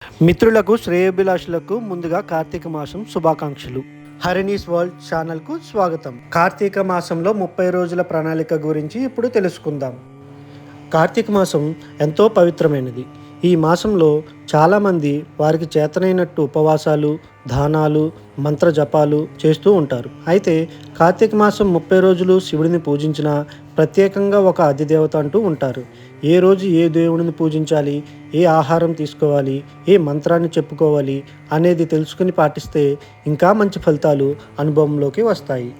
మిత్రులకు శ్రేయోభిలాషులకు ముందుగా కార్తీక మాసం శుభాకాంక్షలు. హరినీస్ వరల్డ్ ఛానల్కు స్వాగతం. కార్తీక మాసంలో 30 రోజుల ప్రణాళిక గురించి ఇప్పుడు తెలుసుకుందాం. కార్తీక మాసం ఎంతో పవిత్రమైనది. ఈ మాసంలో చాలామంది వారికి చేతనైనట్టు ఉపవాసాలు, దానాలు, మంత్ర జపాలు చేస్తూ ఉంటారు. అయితే కార్తీక మాసం 30 రోజులు శివుడిని పూజించిన ప్రత్యేకంగా ఒక అధిదేవత అంటూ ఉంటారు. ఏ రోజు ఏ దేవుడిని పూజించాలి, ఏ ఆహారం తీసుకోవాలి, ఏ మంత్రాన్ని చెప్పుకోవాలి అనేది తెలుసుకుని పాటిస్తే ఇంకా మంచి ఫలితాలు అనుభవంలోకి వస్తాయి.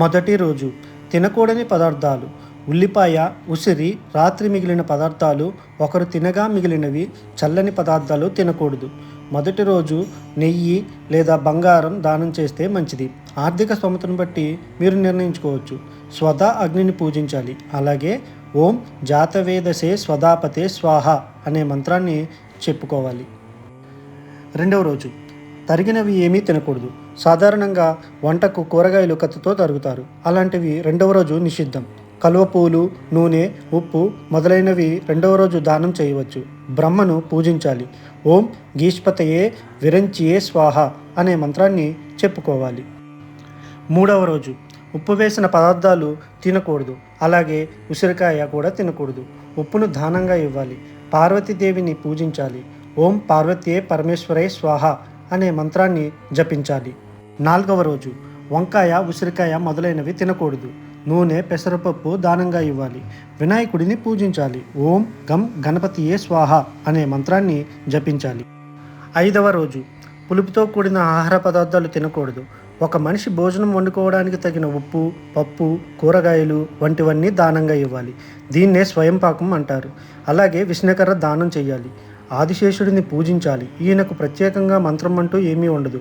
మొదటి రోజు తినకూడని పదార్థాలు: ఉల్లిపాయ, ఉసిరి, రాత్రి మిగిలిన పదార్థాలు, ఒకరు తినగా మిగిలినవి, చల్లని పదార్థాలు తినకూడదు. మొదటి రోజు నెయ్యి లేదా బంగారం దానం చేస్తే మంచిది. ఆర్థిక స్తోమతను బట్టి మీరు నిర్ణయించుకోవచ్చు. స్వదా అగ్నిని పూజించాలి. అలాగే ఓం జాతవేదసే స్వదాపతే స్వాహ అనే మంత్రాన్ని చెప్పుకోవాలి. రెండవ రోజు తరిగినవి ఏమీ తినకూడదు. సాధారణంగా వంటకు కూరగాయలు కత్తితో తరుగుతారు. అలాంటివి రెండవ రోజు నిషిద్ధం. కలువ పూలు, నూనె, ఉప్పు మొదలైనవి రెండవ రోజు దానం చేయవచ్చు. బ్రహ్మను పూజించాలి. ఓం గీష్పతయే విరంచియే స్వాహ అనే మంత్రాన్ని చెప్పుకోవాలి. మూడవ రోజు ఉప్పు వేసిన పదార్థాలు తినకూడదు. అలాగే ఉసిరికాయ కూడా తినకూడదు. ఉప్పును దానంగా ఇవ్వాలి. పార్వతీదేవిని పూజించాలి. ఓం పార్వతీయే పరమేశ్వరే స్వాహ అనే మంత్రాన్ని జపించాలి. నాలుగవ రోజు వంకాయ, ఉసిరికాయ మొదలైనవి తినకూడదు. నూనె, పెసరపప్పు దానంగా ఇవ్వాలి. వినాయకుడిని పూజించాలి. ఓం గం గణపతియే స్వాహ అనే మంత్రాన్ని జపించాలి. ఐదవ రోజు పులుపుతో కూడిన ఆహార పదార్థాలు తినకూడదు. ఒక మనిషి భోజనం వండుకోవడానికి తగిన ఉప్పు, పప్పు, కూరగాయలు వంటివన్నీ దానంగా ఇవ్వాలి. దీన్నే స్వయం పాకం అంటారు. అలాగే విష్ణుకర్ర దానం చేయాలి. ఆదిశేషుడిని పూజించాలి. ఈయనకు ప్రత్యేకంగా మంత్రం అంటూ ఏమీ ఉండదు.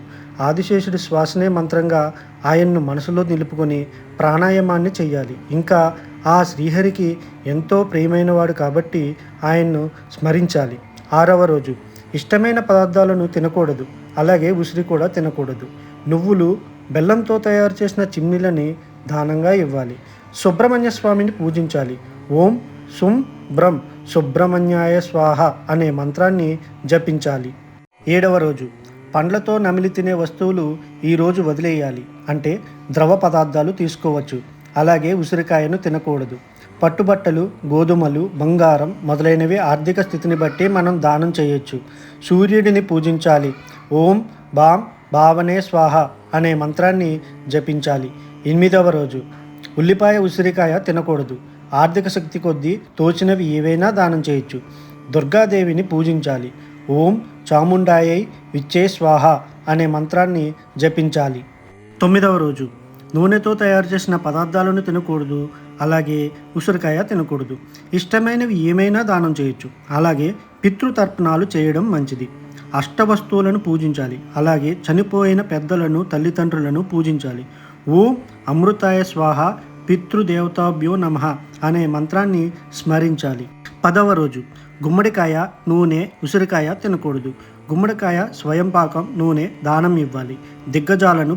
ఆదిశేషుడి శ్వాసనే మంత్రంగా ఆయన్ను మనసులో నిలుపుకొని ప్రాణాయామాన్ని చెయ్యాలి. ఇంకా ఆ శ్రీహరికి ఎంతో ప్రియమైనవాడు కాబట్టి ఆయన్ను స్మరించాలి. ఆరవ రోజు ఇష్టమైన పదార్థాలను తినకూడదు. అలాగే ఉసిరి కూడా తినకూడదు. నువ్వులు, బెల్లంతో తయారు చేసిన చిమ్నీలని దానంగా ఇవ్వాలి. సుబ్రహ్మణ్య స్వామిని పూజించాలి. ఓం సుం బ్రం సుబ్రహ్మణ్యాయ స్వాహ అనే మంత్రాన్ని జపించాలి. ఏడవ రోజు పండ్లతో నమిలి తినే వస్తువులు ఈరోజు వదిలేయాలి. అంటే ద్రవ పదార్థాలు తీసుకోవచ్చు. అలాగే ఉసిరికాయను తినకూడదు. పట్టుబట్టలు, గోధుమలు, బంగారం మొదలైనవి ఆర్థిక స్థితిని బట్టి మనం దానం చేయొచ్చు. సూర్యుడిని పూజించాలి. ఓం బాం భావనే స్వాహ అనే మంత్రాన్ని జపించాలి. ఎనిమిదవ రోజు ఉల్లిపాయ, ఉసిరికాయ తినకూడదు. ఆర్థిక శక్తి కొద్దీ తోచినవి ఏవైనా దానం చేయొచ్చు. దుర్గాదేవిని పూజించాలి. ఓం చాముండాయై విచ్చే స్వాహ అనే మంత్రాన్ని జపించాలి. తొమ్మిదవ రోజు నూనెతో తయారు చేసిన పదార్థాలను తినకూడదు. అలాగే ఉసిరికాయ తినకూడదు. ఇష్టమైనవి ఏమైనా దానం చేయొచ్చు. అలాగే పితృతర్పణాలు చేయడం మంచిది. అష్టవస్తువులను పూజించాలి. అలాగే చనిపోయిన పెద్దలను, తల్లిదండ్రులను పూజించాలి. ఓం అమృతాయ స్వాహ పితృదేవతాభ్యో నమః అనే మంత్రాన్ని స్మరించాలి. 10వ రోజు గుమ్మడికాయ, నూనె, ఉసిరికాయ తినకూడదు. గుమ్మడికాయ స్వయం పాకం, నూనె దానం ఇవ్వాలి. దిగ్గజాలను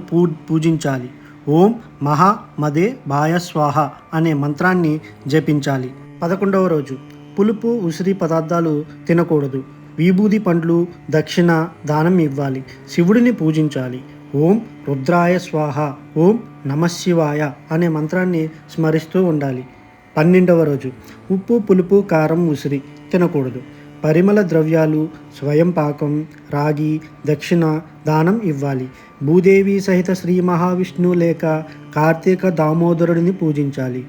పూజించాలి. ఓం మహా మదే భాయ స్వాహ అనే మంత్రాన్ని జపించాలి. 11వ రోజు పులుపు, ఉసిరి పదార్థాలు తినకూడదు. విభూది పండ్లు, దక్షిణ దానం ఇవ్వాలి. శివుడిని పూజించాలి. ఓం రుద్రాయ స్వాహ, ఓం నమశివాయ అనే మంత్రాన్ని స్మరిస్తూ ఉండాలి. 12వ రోజు ఉప్పు, పులుపు, కారం, ఉసిరి తినకూడదు. పరిమళ ద్రవ్యాలు, స్వయం పాకం, రాగి, దక్షిణ దానం ఇవ్వాలి. భూదేవి సహిత శ్రీ మహావిష్ణు లేక కార్తీక దామోదరుడిని పూజించాలి.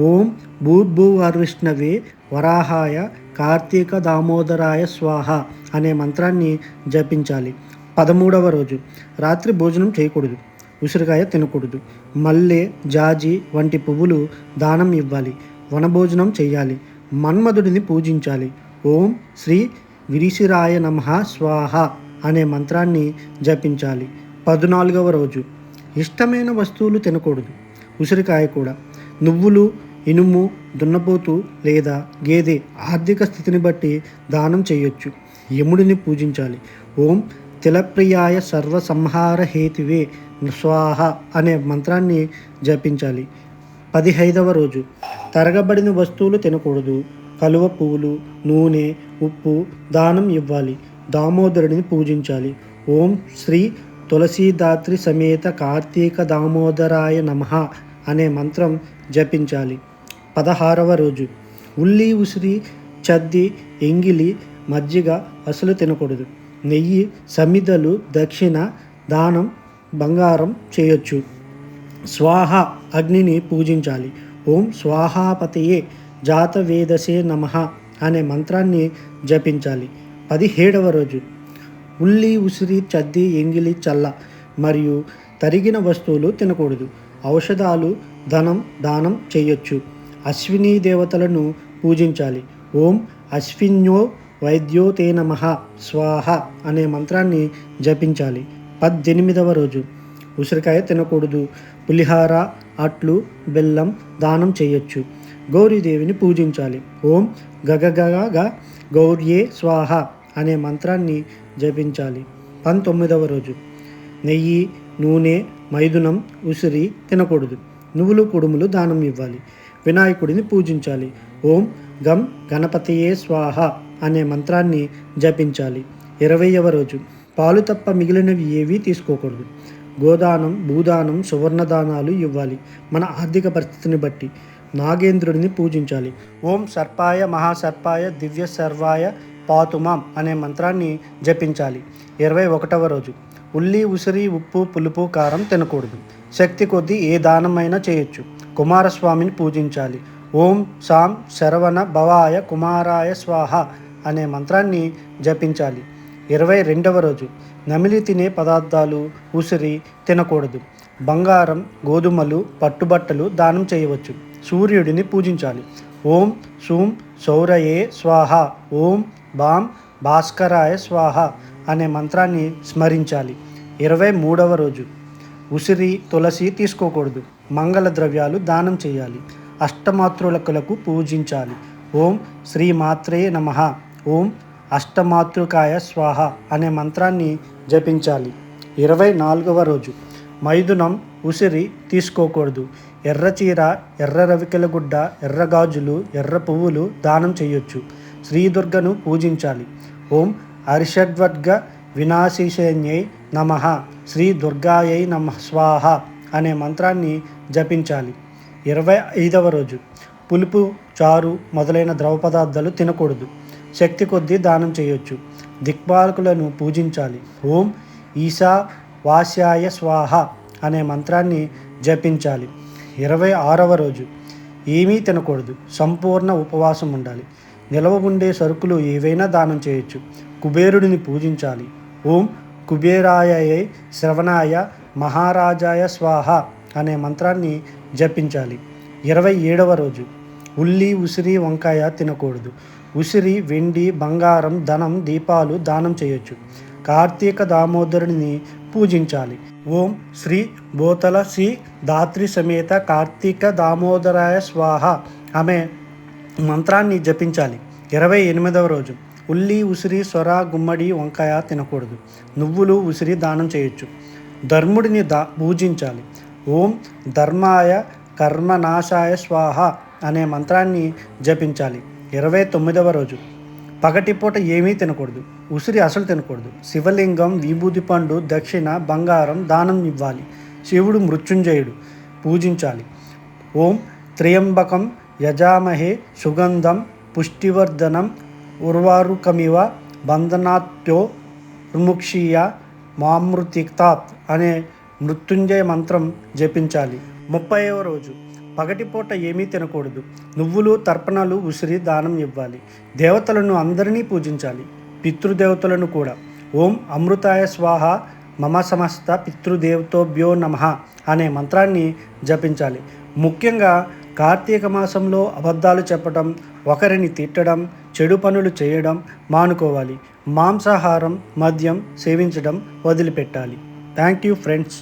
ఓం భూర్భువర్విష్ణవే వరాహాయ కార్తీక దామోదరాయ స్వాహ అనే మంత్రాన్ని జపించాలి. 13వ రోజు రాత్రి భోజనం చేయకూడదు. ఉసిరికాయ తినకూడదు. మల్లె, జాజి వంటి పువ్వులు దానం ఇవ్వాలి. వనభోజనం చేయాలి. మన్మధుడిని పూజించాలి. ఓం శ్రీ విరిశిరాయ నమః స్వాహ అనే మంత్రాన్ని జపించాలి. 14వ రోజు ఇష్టమైన వస్తువులు తినకూడదు. ఉసిరికాయ కూడా. నువ్వులు, ఇనుము, దున్నపోతు లేదా గేదె ఆర్థిక స్థితిని బట్టి దానం చేయొచ్చు. యముడిని పూజించాలి. ఓం తిలప్రియాయ సర్వసంహార హేతువే స్వాహ అనే మంత్రాన్ని జపించాలి. 15వ రోజు తరగబడిన వస్తువులు తినకూడదు. కలువ పువ్వులు, నూనె, ఉప్పు దానం ఇవ్వాలి. దామోదరుడిని పూజించాలి. ఓం శ్రీ తులసీదాత్రి సమేత కార్తీక దామోదరాయ నమః అనే మంత్రం జపించాలి. 16వ రోజు ఉల్లి, ఉసిరి, చద్ది, ఎంగిలి, మజ్జిగ అసలు తినకూడదు. నెయ్యి, సమిదలు, దక్షిణ, దానం, బంగారం చేయొచ్చు. స్వాహ అగ్నిని పూజించాలి. ఓం స్వాహాపతయే జాతవేదసే నమః అనే మంత్రాన్ని జపించాలి. 17వ రోజు ఉల్లి, ఉసిరి, చద్ది, ఎంగిలి, చల్ల మరియు తరిగిన వస్తువులు తినకూడదు. ఔషధాలు, ధనం దానం చేయొచ్చు. అశ్విని దేవతలను పూజించాలి. ఓం అశ్విన్యో వైద్యో తే నమః స్వాహ అనే మంత్రాన్ని జపించాలి. 18వ రోజు ఉసిరికాయ తినకూడదు. పులిహార, అట్లు, బెల్లం దానం చేయొచ్చు. గౌరీదేవిని పూజించాలి. ఓం గగగగ గౌర్యే స్వాహ అనే మంత్రాన్ని జపించాలి. 19వ రోజు నెయ్యి, నూనె, మైదునం, ఉసిరి తినకూడదు. నువ్వులు, కుడుములు దానం ఇవ్వాలి. వినాయకుడిని పూజించాలి. ఓం గం గణపతియే స్వాహ అనే మంత్రాన్ని జపించాలి. 20వ రోజు పాలు తప్ప మిగిలినవి ఏవీ తీసుకోకూడదు. గోదానం, భూదానం, సువర్ణదానాలు ఇవ్వాలి మన ఆర్థిక పరిస్థితిని బట్టి. నాగేంద్రుడిని పూజించాలి. ఓం సర్పాయ మహాసర్పాయ దివ్య సర్వాయ పాతుమాం అనే మంత్రాన్ని జపించాలి. 21వ రోజు ఉల్లి, ఉసిరి, ఉప్పు, పులుపు, కారం తినకూడదు. శక్తి కొద్దీ ఏ దానమైనా చేయొచ్చు. కుమారస్వామిని పూజించాలి. ఓం సాం శరవణ భవాయ కుమారాయ స్వాహ అనే మంత్రాన్ని జపించాలి. 22వ రోజు నమిలి తినే పదార్థాలు, ఉసిరి తినకూడదు. బంగారం, గోధుమలు, పట్టుబట్టలు దానం చేయవచ్చు. సూర్యుడిని పూజించాలి. ఓం సూం సౌరయే స్వాహ, ఓం బాం భాస్కరాయ స్వాహ అనే మంత్రాన్ని స్మరించాలి. 23వ రోజు ఉసిరి, తులసి తీసుకోకూడదు. మంగళ ద్రవ్యాలు దానం చేయాలి. అష్టమాతృలకు పూజించాలి. ఓం శ్రీమాత్రే నమః, ఓం అష్టమాతృకాయ స్వాహ అనే మంత్రాన్ని జపించాలి. 24వ రోజు మైదునం, ఉసిరి తీసుకోకూడదు. ఎర్ర చీర, ఎర్ర రవికెల గుడ్డ, ఎర్ర గాజులు, ఎర్ర పువ్వులు దానం చేయొచ్చు. శ్రీదుర్గను పూజించాలి. ఓం అరిషడ్వర్గ వినాశిషేన్యై నమః, శ్రీ దుర్గాయై నమః స్వాహ అనే మంత్రాన్ని జపించాలి. 25వ రోజు పులుపు, చారు మొదలైన ద్రవ పదార్థాలు తినకూడదు. శక్తి కొద్దీ దానం చేయొచ్చు. దిక్పాలకులను పూజించాలి. ఓం ఈశా వాస్యాయ స్వాహ అనే మంత్రాన్ని జపించాలి. 26వ రోజు ఏమీ తినకూడదు. సంపూర్ణ ఉపవాసం ఉండాలి. నిలవ ఉండే సరుకులు ఏవైనా దానం చేయొచ్చు. కుబేరుడిని పూజించాలి. ఓం కుబేరాయై శ్రవణాయ మహారాజాయ స్వాహ అనే మంత్రాన్ని జపించాలి. 27వ రోజు ఉల్లి, ఉసిరి, వంకాయ తినకూడదు. ఉసిరి, వెండి, బంగారం, ధనం, దీపాలు దానం చేయొచ్చు. కార్తీక దామోదరుడిని పూజించాలి. ఓం శ్రీ బోతల శ్రీ దాత్రి సమేత కార్తీక దామోదరాయ స్వాహ ఆమె మంత్రాన్ని జపించాలి. 28వ రోజు ఉల్లి, ఉసిరి, సొర, గుమ్మడి, వంకాయ తినకూడదు. నువ్వులు, ఉసిరి దానం చేయొచ్చు. ధర్ముడిని పూజించాలి. ఓం ధర్మాయ కర్మనాశాయ స్వాహ అనే మంత్రాన్ని జపించాలి. 29వ రోజు పగటిపూట ఏమీ తినకూడదు. ఉసిరి అసలు తినకూడదు. శివలింగం, విభూది పండు, దక్షిణ, బంగారం దానం ఇవ్వాలి. శివుడు మృత్యుంజయుడు పూజించాలి. ఓం త్రయంబకం యజామహే సుగంధం పుష్టివర్ధనం ఉర్వారుకమివ బంధనాత్యో విముక్షీయ మామృతిక్తాత్ అనే మృత్యుంజయ మంత్రం జపించాలి. 30వ రోజు పగటిపూట ఏమీ తినకూడదు. నువ్వులు, తర్పణాలు, ఉసిరి దానం ఇవ్వాలి. దేవతలను అందరినీ పూజించాలి. పితృదేవతలను కూడా. ఓం అమృతాయ స్వాహ మమ సమస్త పితృదేవతోభ్యో నమః అనే మంత్రాన్ని జపించాలి. ముఖ్యంగా కార్తీక మాసంలో అబద్ధాలు చెప్పడం, ఒకరిని తిట్టడం, చెడు పనులు చేయడం మానుకోవాలి. మాంసాహారం, మద్యం సేవించడం వదిలిపెట్టాలి. Thank you friends.